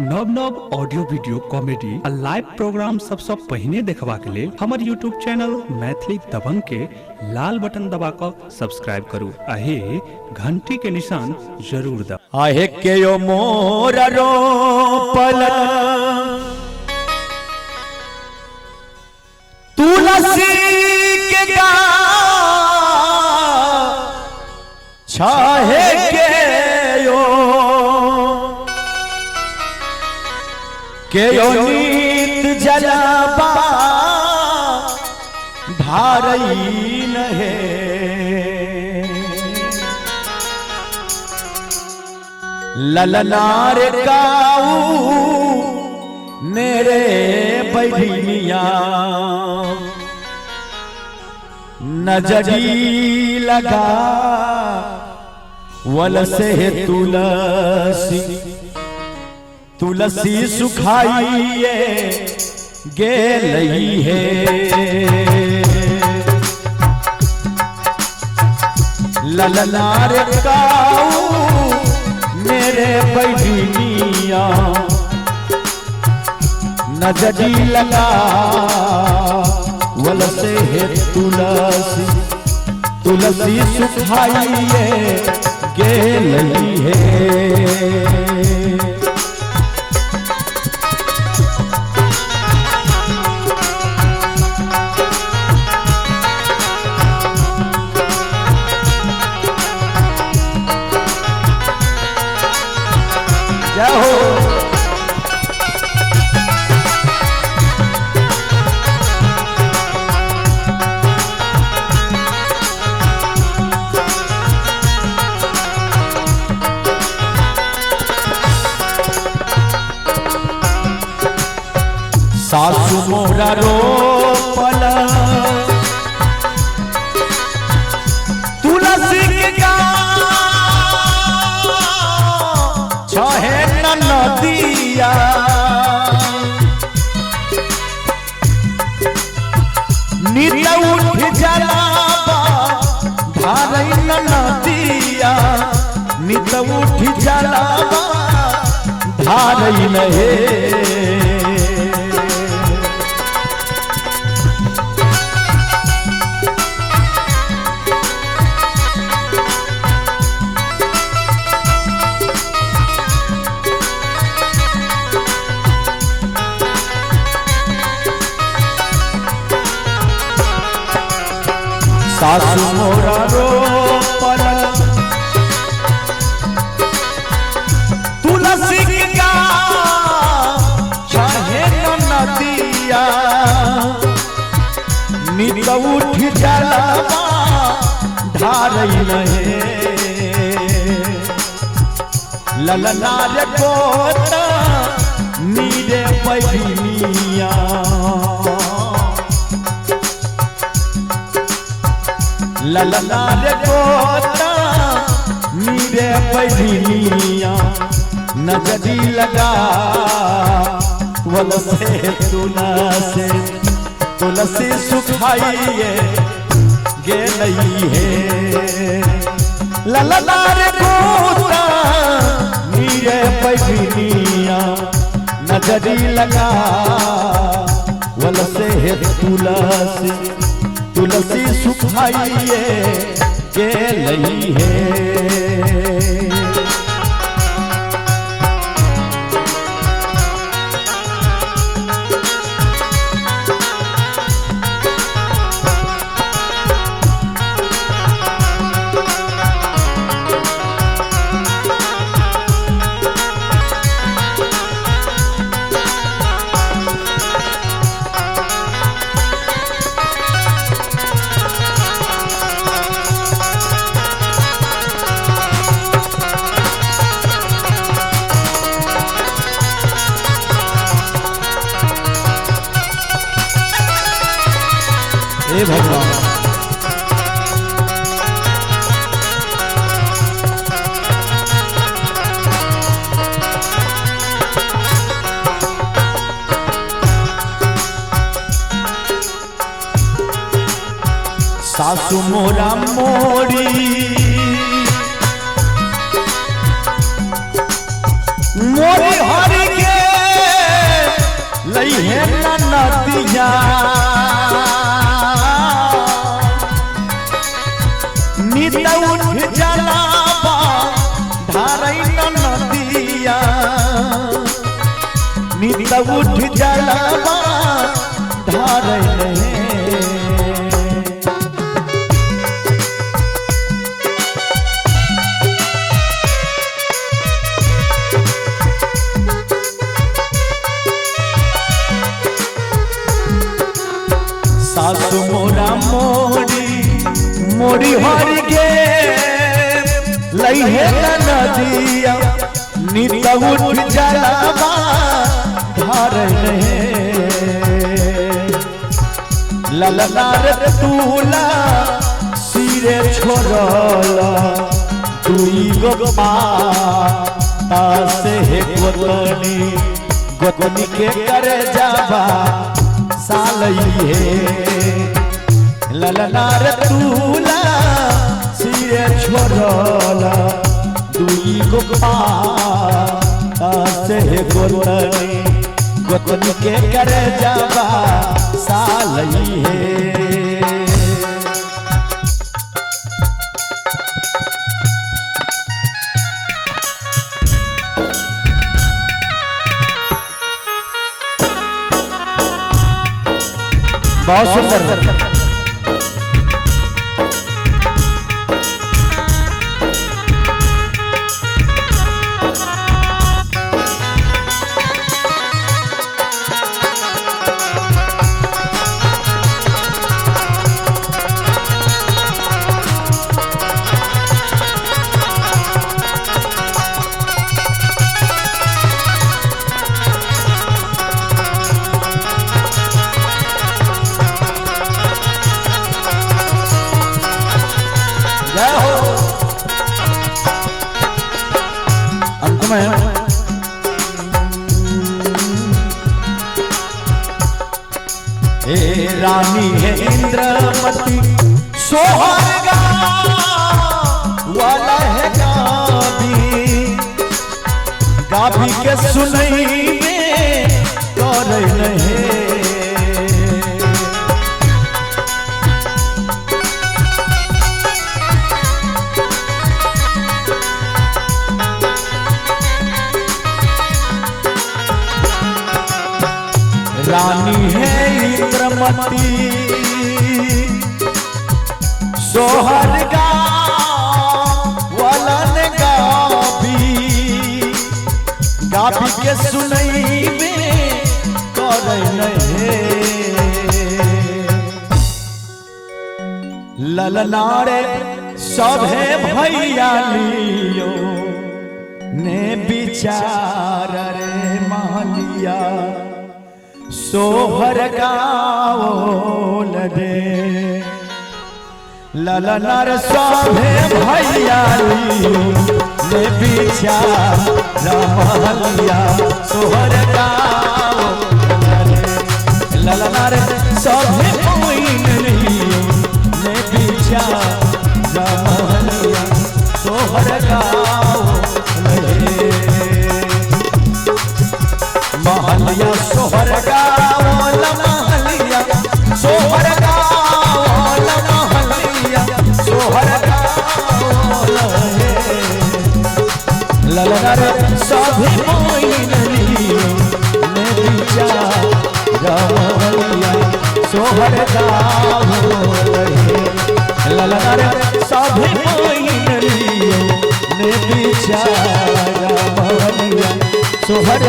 नव नव audio video comedy आ लाइव प्रोग्राम सबसे पहिने देखबा के लेल हमर यूट्यूब चैनल मैथिली दबंग के लाल बटन दबा कर सब्सक्राइब करू आहे घंटी के निशान जरूर दबाऊ। आहे के यो मोर रोपल तुलसी के गाछ छाहे के यो नीत जलबा धारई नहे ललनार काऊ नेरे बैठिया नजरी लगा वल से तुलसी सुखाइए गेलई है ललनार काऊ मेरे बैठिया नजरी लगा वल से है तुलसी सुखाइए गेलई है। सासु मोरा रोपल तुलसी के गाछ छहे नदिया नित उठ जलाबा धारई नदिया नित उठ जलाबा धारई नहे सासु मोरा रोपल तुलसी के गाछ छहे नदिया नित उठ जलबा धारई नहे ललनार गोत नीरे बैठिया ललनार गोता नीरे बैठिया नजरी लगा वल से तुलसी सुखाइए गेलई है ललनार गोता नीरे बैठिया नजरी लगा वल से तुलसी सुखाइए गेलई है। हे भगवान सासु मोरा मोरी मोरी हरि के नित उठ जलवा धारे सासु मोरा मोरी मोरी हर गे लइहे नदिया नित उठ जलवा धारे ललनार तूला सिरे छोड़ला दुई गो पाता से गोतनी गोतनी के करे जाबा सालइहे ललनार तूला सिरे छोड़ला दुई गो पाता से गोतनी गोतनी के करे जाबा सालइहे बहुत सुंदर अंत में हे रानी है इंद्रमती सोहागा वाला है गाभी के सुनई में कर नहीं रानी है इंद्रमती सोहरगा वलन गाभी के सुनई में कर नहीं ललनारे सभे भैया लियो ने विचार रे मालिया सोहर गाओल दे ललनार सभे भैया ने विचार मालिया सोहर गाओल दे ललनार सभे ने विचार मालिया सोहर गाओल दे महलिया सोहर गावल महलिया सोहर गावल महलिया सोहर गावल ललनार सभी मोइनली ने विचार महलिया सोहर गावल ललनार सभी मोइनली ने विचार महलिया सोहर